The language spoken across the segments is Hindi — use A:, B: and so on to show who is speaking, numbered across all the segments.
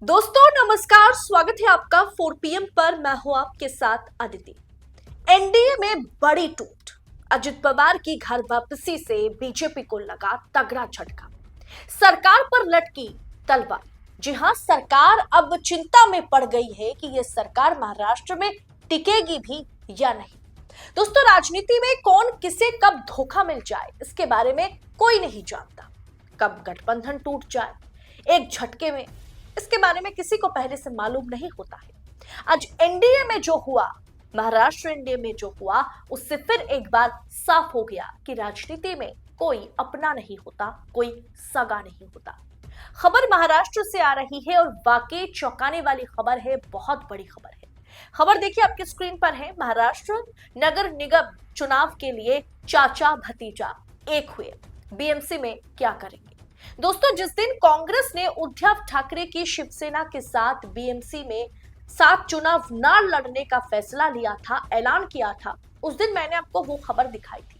A: दोस्तों नमस्कार, स्वागत है आपका 4 PM पर। मैं हूं आपके साथ अदिति। एनडीए में बड़ी टूट, अजित पवार की घर वापसी से बीजेपी को लगा तगड़ा झटका। सरकार पर लटकी तलवार। जी हां, सरकार अब चिंता में पड़ गई है कि यह सरकार महाराष्ट्र में टिकेगी भी या नहीं। दोस्तों, राजनीति में कौन किसे कब धोखा मिल जाए इसके बारे में कोई नहीं जानता। कब गठबंधन टूट जाए एक झटके में, इसके बारे में किसी को पहले से मालूम नहीं होता है। आज एनडीए में जो हुआ, महाराष्ट्र एनडीए में जो हुआ, उससे फिर एक बार साफ हो गया कि राजनीति में कोई अपना नहीं होता, कोई सगा नहीं होता। खबर महाराष्ट्र से आ रही है और वाकई चौंकाने वाली खबर है, बहुत बड़ी खबर है। खबर देखिए, आपके स्क्रीन पर है। महाराष्ट्र नगर निगम चुनाव के लिए चाचा भतीजा एक हुए, बीएमसी में क्या करेंगे। दोस्तों, जिस दिन कांग्रेस ने उद्धव ठाकरे की शिवसेना के साथ बीएमसी में साथ चुनाव न लड़ने का फैसला लिया था, ऐलान किया था, उस दिन मैंने आपको वो खबर दिखाई थी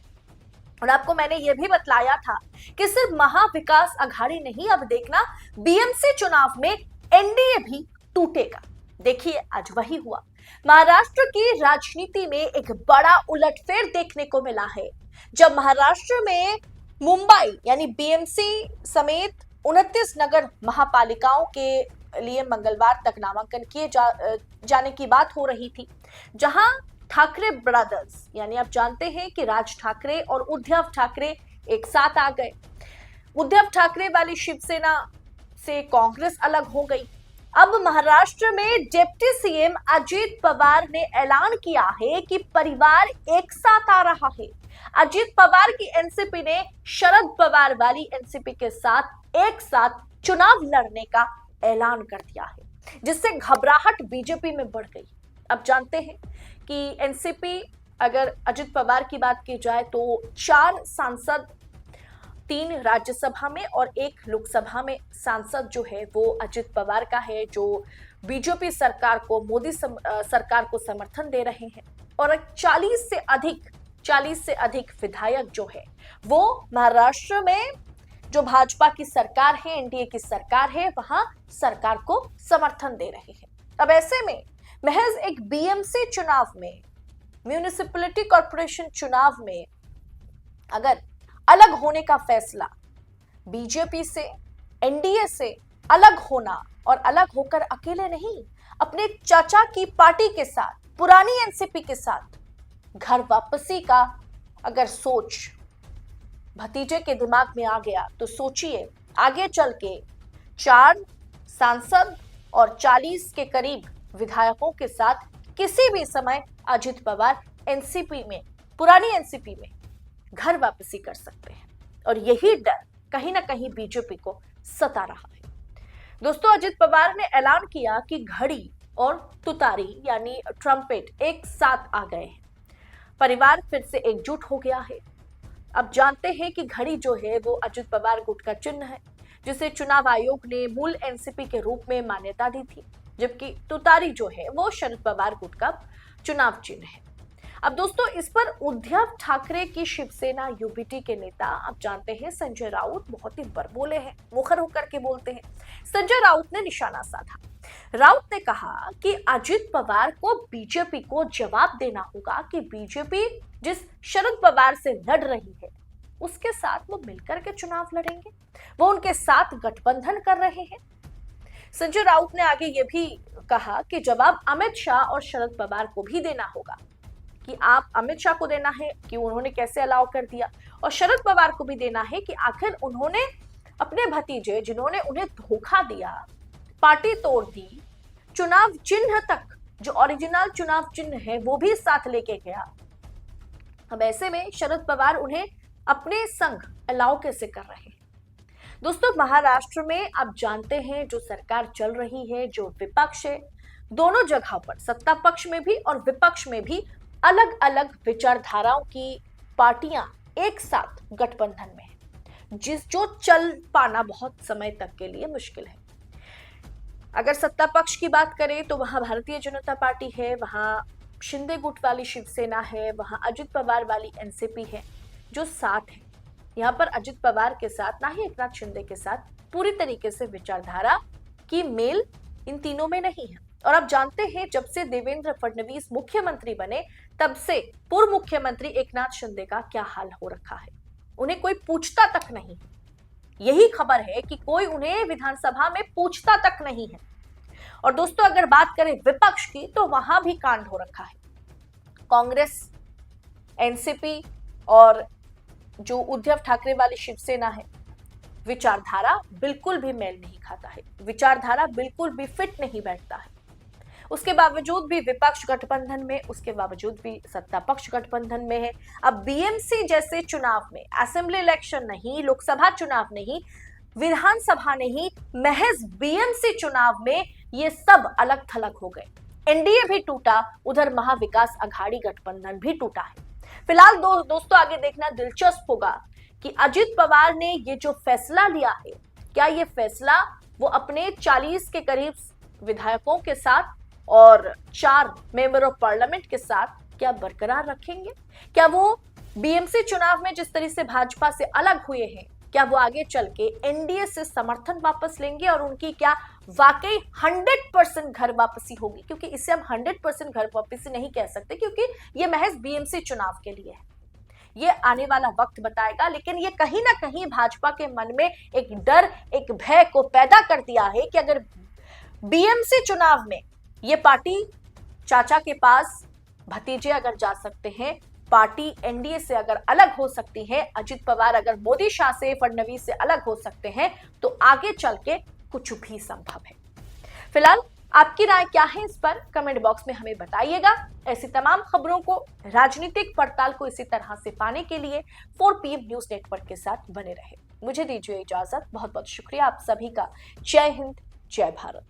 A: और आपको मैंने ये भी बतलाया था कि सिर्फ महाविकास अघाड़ी नहीं, अब देखना बीएमसी चुनाव में एनडीए भी टूटेगा। देखिए, आज वही हुआ। महाराष्ट्र की राजनीति में एक बड़ा उलटफेर देखने को मिला है, जब महाराष्ट्र में मुंबई यानी बीएमसी समेत 29 नगर महापालिकाओं के लिए मंगलवार तक नामांकन किए जाने की बात हो रही थी, जहां ठाकरे ब्रदर्स यानी आप जानते हैं कि राज ठाकरे और उद्धव ठाकरे एक साथ आ गए। उद्धव ठाकरे वाली शिवसेना से कांग्रेस अलग हो गई। अब महाराष्ट्र में डिप्टी सीएम अजित पवार ने ऐलान किया है कि परिवार एक साथ आ रहा है। अजित पवार की एनसीपी ने शरद पवार वाली एनसीपी के साथ एक साथ चुनाव लड़ने का ऐलान कर दिया है, जिससे घबराहट बीजेपी में बढ़ गई। अब जानते हैं कि एनसीपी, अगर अजित पवार की बात की जाए तो 4 सांसद, 3 राज्यसभा में और 1 लोकसभा में सांसद जो है वो अजित पवार का है, जो बीजेपी सरकार को, मोदी सरकार को समर्थन दे रहे हैं। और 40 से अधिक विधायक जो है वो महाराष्ट्र में जो भाजपा की सरकार है, एनडीए की सरकार है, वहां सरकार को समर्थन दे रहे हैं। अब ऐसे में महज एक बीएमसी चुनाव में, म्यूनिसिपैलिटी कॉर्पोरेशन चुनाव में अगर अलग होने का फैसला, बीजेपी से, एनडीए से अलग होना, और अलग होकर अकेले नहीं, अपने चाचा की पार्टी के साथ, पुरानी एनसीपी के साथ घर वापसी का अगर सोच भतीजे के दिमाग में आ गया, तो सोचिए आगे चल के 4 सांसद और 40 के करीब विधायकों के साथ किसी भी समय अजित पवार एनसीपी में, पुरानी एनसीपी में घर वापसी कर सकते हैं। और यही डर कहीं ना कहीं बीजेपी को सता रहा है। दोस्तों, अजित पवार ने ऐलान किया कि घड़ी और तुतारी यानी ट्रम्पेट एक साथ आ गए हैं, परिवार फिर से एकजुट हो गया है। अब जानते हैं कि घड़ी जो है वो अजित पवार गुट का चिन्ह है, जिसे चुनाव आयोग ने मूल एनसीपी के रूप में मान्यता दी थी, जबकि तुतारी जो है वो शरद पवार गुट का चुनाव चिन्ह है। अब दोस्तों, इस पर उद्धव ठाकरे की शिवसेना यूबीटी के नेता, आप जानते हैं संजय राउत, बहुत ही बड़बोले हैं, मुखर होकर के बोलते हैं। संजय राउत ने निशाना साधा। राउत ने कहा कि अजित पवार को बीजेपी को जवाब देना होगा कि बीजेपी जिस शरद पवार से लड़ रही है उसके साथ वो मिलकर के चुनाव लड़ेंगे, वो उनके साथ गठबंधन कर रहे हैं। संजय राउत ने आगे ये भी कहा कि जवाब अमित शाह और शरद पवार को भी देना होगा, कि आप अमित शाह को देना है कि उन्होंने कैसे अलाउ कर दिया, और शरद पवार को भी देना है कि आखिर उन्होंने अपने भतीजे, जिन्होंने उन्हें धोखा दिया, पार्टी तोड़ दी, चुनाव चिन्ह तक जो ओरिजिनल चुनाव चिन्ह है वो भी साथ लेके गया। अब ऐसे में शरद पवार उन्हें अपने संग अलाउ कैसे कर रहे हैं। दोस्तों, महाराष्ट्र में आप जानते हैं जो सरकार चल रही है, जो विपक्ष है, दोनों जगह पर, सत्ता पक्ष में भी और विपक्ष में भी, अलग अलग विचारधाराओं की पार्टियां एक साथ गठबंधन में है, जो चल पाना बहुत समय तक के लिए मुश्किल है। अगर सत्ता पक्ष की बात करें तो वहां भारतीय जनता पार्टी है, वहां शिंदे गुट वाली शिवसेना है, वहां अजित पवार वाली एनसीपी है जो साथ है। यहाँ पर अजित पवार के साथ, ना ही एकनाथ शिंदे के साथ पूरी तरीके से विचारधारा की मेल इन तीनों में नहीं है। और आप जानते हैं जब से देवेंद्र फडणवीस मुख्यमंत्री बने तब से पूर्व मुख्यमंत्री एकनाथ शिंदे का क्या हाल हो रखा है, उन्हें कोई पूछता तक नहीं। यही खबर है कि कोई उन्हें विधानसभा में पूछता तक नहीं है। और दोस्तों अगर बात करें विपक्ष की तो वहां भी कांड हो रखा है। कांग्रेस, एनसीपी और जो उद्धव ठाकरे वाली शिवसेना है, विचारधारा बिल्कुल भी मेल नहीं खाता है, विचारधारा बिल्कुल भी फिट नहीं बैठता है। उसके बावजूद भी विपक्ष गठबंधन में, उसके बावजूद भी सत्ता पक्ष गठबंधन में है। अब बीएमसी जैसे चुनाव में, असेंबली इलेक्शन नहीं, लोकसभा चुनाव नहीं, विधानसभा नहीं, महज बीएमसी चुनाव में ये सब अलग थलग हो गए। एनडीए भी टूटा, उधर महाविकास अघाड़ी गठबंधन भी टूटा है। फिलहाल दोस्तों आगे देखना दिलचस्प होगा कि अजित पवार ने ये जो फैसला लिया है, क्या ये फैसला वो अपने 40 के करीब विधायकों के साथ और 4 मेंबर ऑफ पार्लियामेंट के साथ क्या बरकरार रखेंगे? क्या वो बीएमसी चुनाव में जिस तरह से भाजपा से अलग हुए हैं, क्या वो आगे चल के एनडीए से समर्थन वापस लेंगे और उनकी क्या वाकई 100% घर वापसी होगी? क्योंकि इसे हम 100% घर वापसी नहीं कह सकते, क्योंकि ये महज बीएमसी चुनाव के लिए है। ये आने वाला वक्त बताएगा, लेकिन ये कहीं ना कहीं भाजपा के मन में एक डर, एक भय को पैदा कर दिया है कि अगर बीएमसी चुनाव में ये पार्टी चाचा के पास, भतीजे अगर जा सकते हैं, पार्टी एनडीए से अगर अलग हो सकती है, अजित पवार अगर मोदी शाह से, फडणवीस से अलग हो सकते हैं, तो आगे चल के कुछ भी संभव है। फिलहाल आपकी राय क्या है इस पर कमेंट बॉक्स में हमें बताइएगा। ऐसी तमाम खबरों को, राजनीतिक पड़ताल को इसी तरह से पाने के लिए 4PM न्यूज नेटवर्क के साथ बने रहे। मुझे दीजिए इजाजत, बहुत बहुत शुक्रिया आप सभी का। जय हिंद, जय भारत।